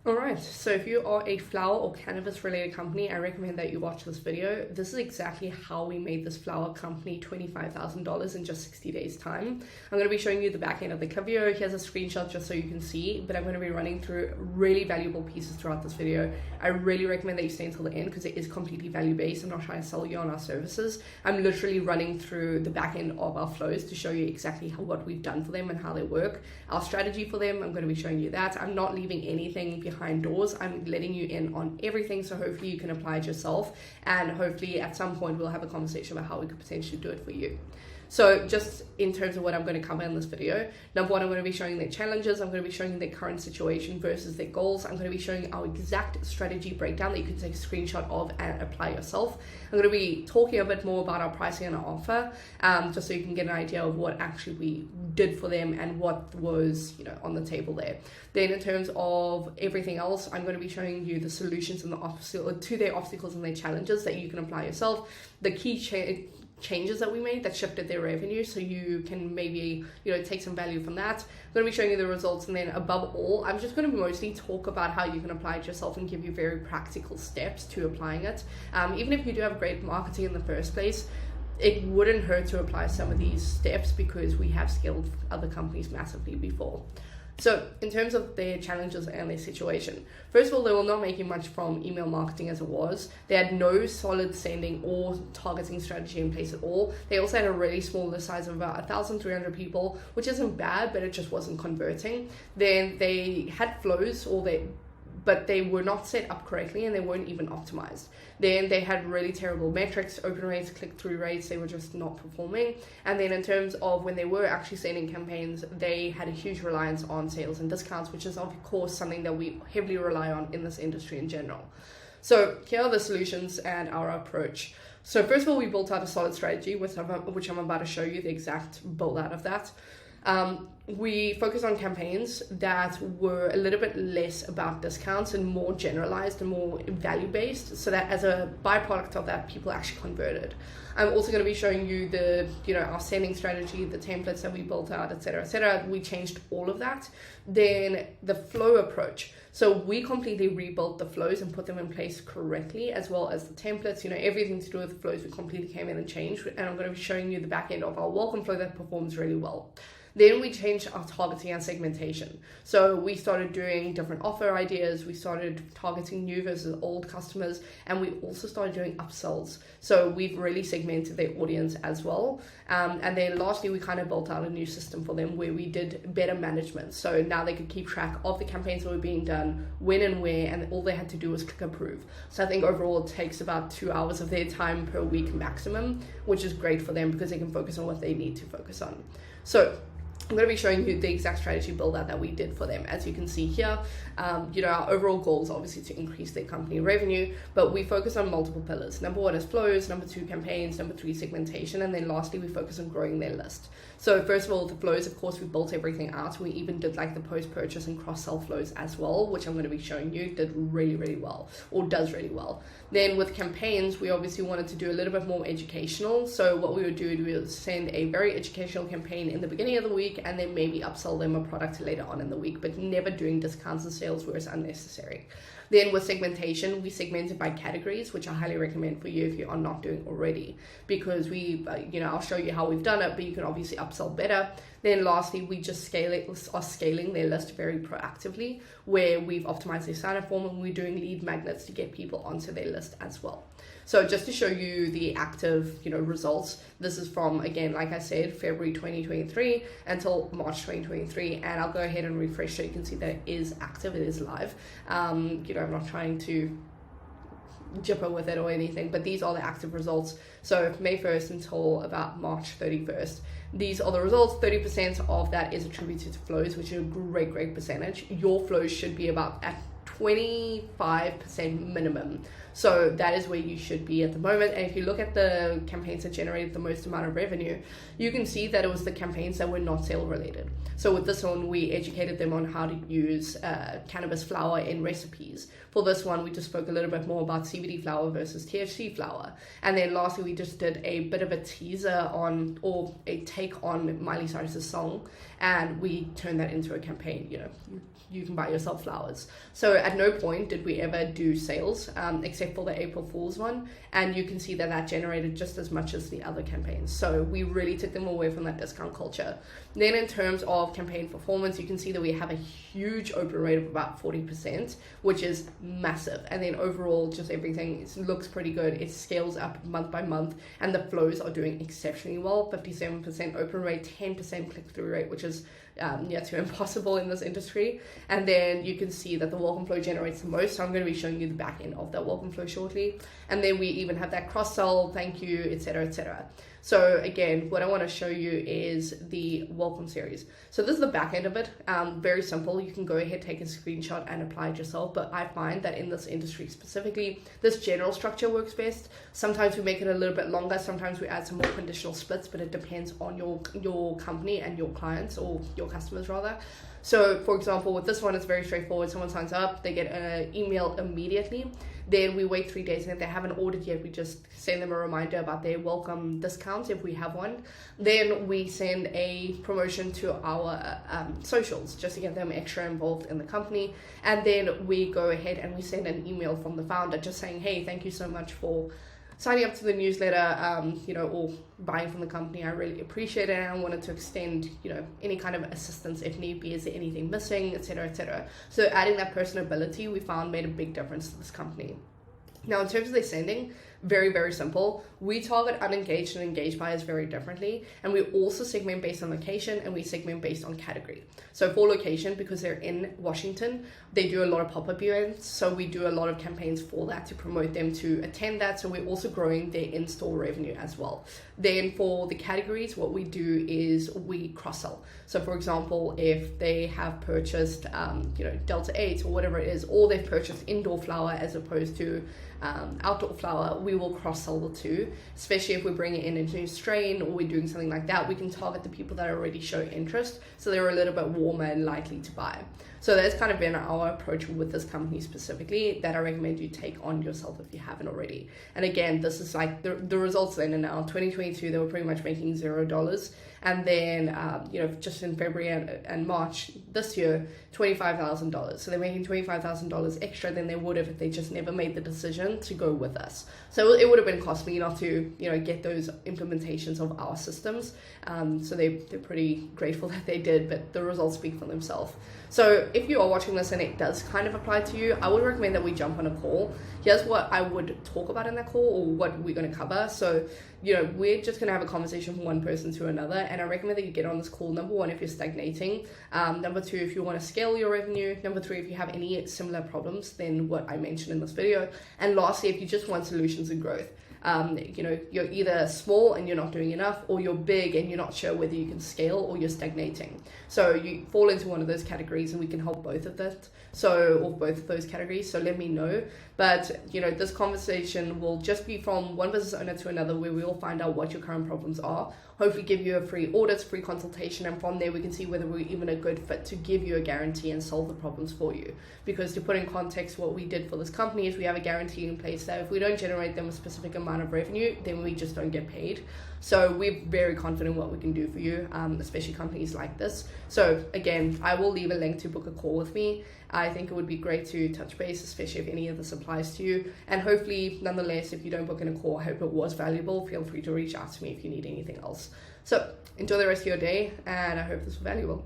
Alright, so if you are a flower or cannabis related company, I recommend that you watch this video. This is exactly how we made this flower company $25,000 in just 60 days time. I'm going to be showing you the back end of the video. Here's a screenshot just so you can see, but I'm going to be running through really valuable pieces throughout this video. I really recommend that you stay until the end because it is completely value based. I'm not trying to sell you on our services. I'm literally running through the back end of our flows to show you exactly what we've done for them and how they work. Our strategy for them, I'm going to be showing you that. I'm not leaving anything behind doors. I'm letting you in on everything, so hopefully you can apply it yourself, and hopefully at some point we'll have a conversation about how we could potentially do it for you. So just in terms of what I'm going to cover in this video, number one, I'm going to be showing their challenges. I'm going to be showing their current situation versus their goals. I'm going to be showing our exact strategy breakdown that you can take a screenshot of and apply yourself. I'm going to be talking a bit more about our pricing and our offer, just so you can get an idea of what actually we did for them and what was, on the table there. Then in terms of everything else, I'm going to be showing you the solutions and to their obstacles and their challenges that you can apply yourself. The key changes that we made that shifted their revenue, so you can maybe take some value from that. I'm going to be showing you the results, and then above all, I'm just going to mostly talk about how you can apply it yourself and give you very practical steps to applying it. Even if you do have great marketing in the first place, it wouldn't hurt to apply some of these steps because we have scaled other companies massively before. So in terms of their challenges and their situation, first of all, they were not making much from email marketing as it was. They had no solid sending or targeting strategy in place at all. They also had a really small list size of about 1,300 people, which isn't bad, but it just wasn't converting. Then they had flows, but they were not set up correctly and they weren't even optimized. Then they had really terrible metrics, open rates, click-through rates, they were just not performing. And then in terms of when they were actually sending campaigns, they had a huge reliance on sales and discounts, which is of course something that we heavily rely on in this industry in general. So here are the solutions and our approach. So first of all, we built out a solid strategy, which I'm about to show you the exact build out of that. We focused on campaigns that were a little bit less about discounts and more generalized and more value-based, so that as a byproduct of that, people actually converted. I'm also going to be showing you our sending strategy, the templates that we built out, etc., etc. We changed all of that. Then the flow approach. So we completely rebuilt the flows and put them in place correctly, as well as the templates, everything to do with the flows, we completely came in and changed. And I'm going to be showing you the back end of our welcome flow that performs really well. Then we changed our targeting and segmentation. So we started doing different offer ideas. We started targeting new versus old customers, and we also started doing upsells. So we've really segmented their audience as well. And then lastly, we kind of built out a new system for them where we did better management. So now they could keep track of the campaigns that were being done, when and where, and all they had to do was click approve. So I think overall it takes about 2 hours of their time per week maximum, which is great for them because they can focus on what they need to focus on. So I'm going to be showing you the exact strategy build out that we did for them. As you can see here, our overall goal is obviously to increase their company revenue, but we focus on multiple pillars. Number one is flows, number two, campaigns, number three, segmentation, and then lastly, we focus on growing their list. So first of all, the flows, of course, we built everything out. We even did the post-purchase and cross-sell flows as well, which I'm going to be showing you did really, really well, or does really well. Then with campaigns, we obviously wanted to do a little bit more educational. So what we would do, we would send a very educational campaign in the beginning of the week and then maybe upsell them a product later on in the week, but never doing discounts and sales where it's unnecessary. Then with segmentation, we segmented by categories, which I highly recommend for you if you are not doing already, because I'll show you how we've done it, but you can obviously upsell better. Then lastly, we just are scaling their list very proactively, where we've optimized their sign-up form and we're doing lead magnets to get people onto their list as well. So just to show you the active, results, this is from, again, like I said, February 2023 until March 2023. And I'll go ahead and refresh so you can see that it is active, it is live. I'm not trying to jipper with it or anything, but these are the active results. So May 1st until about March 31st. These are the results. 30% of that is attributed to flows, which is a great percentage. Your flows should be about at 25% minimum. So that is where you should be at the moment. And if you look at the campaigns that generated the most amount of revenue, you can see that it was the campaigns that were not sale related. So with this one, we educated them on how to use cannabis flower in recipes. For this one, we just spoke a little bit more about CBD flower versus THC flower. And then lastly, we just did a bit of a teaser on, or a take on Miley Cyrus's song, and we turned that into a campaign. You can buy yourself flowers. So at no point did we ever do sales, except for the April Fool's one. And you can see that that generated just as much as the other campaigns. So we really took them away from that discount culture. Then in terms of campaign performance, you can see that we have a huge open rate of about 40%, which is massive. And then overall, just everything looks pretty good. It scales up month by month, and the flows are doing exceptionally well. 57% open rate, 10% click-through rate, which is too impossible in this industry. And then you can see that the welcome flow generates the most. So I'm going to be showing you the back end of that welcome flow shortly. And then we even have that cross-sell, thank you, etc., etc. So again, what I want to show you is the welcome series. So this is the back end of it. Very simple. You can go ahead, take a screenshot and apply it yourself. But I find that in this industry specifically, this general structure works best. Sometimes we make it a little bit longer. Sometimes we add some more conditional splits, but it depends on your company and your clients, or your customers rather. So for example, with this one, it's very straightforward. Someone signs up, they get an email immediately. Then we wait 3 days, and if they haven't ordered yet, we just send them a reminder about their welcome discounts if we have one. Then we send a promotion to our socials just to get them extra involved in the company. And then we go ahead and we send an email from the founder just saying, hey, thank you so much for signing up to the newsletter, or buying from the company. I really appreciate it, and I wanted to extend, any kind of assistance if need be. Is there anything missing, etc., etc. So adding that personability, we found, made a big difference to this company. Now, in terms of their sending, very, very simple. We target unengaged and engaged buyers very differently. And we also segment based on location, and we segment based on category. So for location, because they're in Washington, they do a lot of pop-up events. So we do a lot of campaigns for that to promote them to attend that. So we're also growing their in-store revenue as well. Then for the categories, what we do is we cross-sell. So for example, if they have purchased, Delta 8 or whatever it is, or they've purchased indoor flower as opposed to outdoor flower, we will cross-sell the two, especially if we're bringing in a new strain or we're doing something like that. We can target the people that already show interest, so they're a little bit warmer and likely to buy. So that's kind of been our approach with this company specifically, that I recommend you take on yourself if you haven't already. And again, this is like the results then and now. 2022, they were pretty much making $0. And then, just in February and March this year, $25,000. So they're making $25,000 extra than they would have if they just never made the decision to go with us. So it would have been cost me not to, get those implementations of our systems. So they're pretty grateful that they did, but the results speak for themselves. So if you are watching this and it does kind of apply to you, I would recommend that we jump on a call. Here's what I would talk about in that call, or what we're going to cover. So, we're just going to have a conversation from one person to another. And I recommend that you get on this call, number one, if you're stagnating. Number two, if you want to scale your revenue. Number three, if you have any similar problems than what I mentioned in this video. And lastly, if you just want solutions and growth. You're either small and you're not doing enough, or you're big and you're not sure whether you can scale, or you're stagnating. So you fall into one of those categories, and we can help both of that. Or both of those categories. So let me know. But, this conversation will just be from one business owner to another, where we all find out what your current problems are. Hopefully give you a free audit, free consultation, and from there we can see whether we're even a good fit to give you a guarantee and solve the problems for you. Because to put in context, what we did for this company is we have a guarantee in place that if we don't generate them a specific amount of revenue, then we just don't get paid. So we're very confident what we can do for you, especially companies like this. So again, I will leave a link to book a call with me. I think it would be great to touch base, especially if any of this applies to you. And hopefully, nonetheless, if you don't book in a call, I hope it was valuable. Feel free to reach out to me if you need anything else. So enjoy the rest of your day, and I hope this was valuable.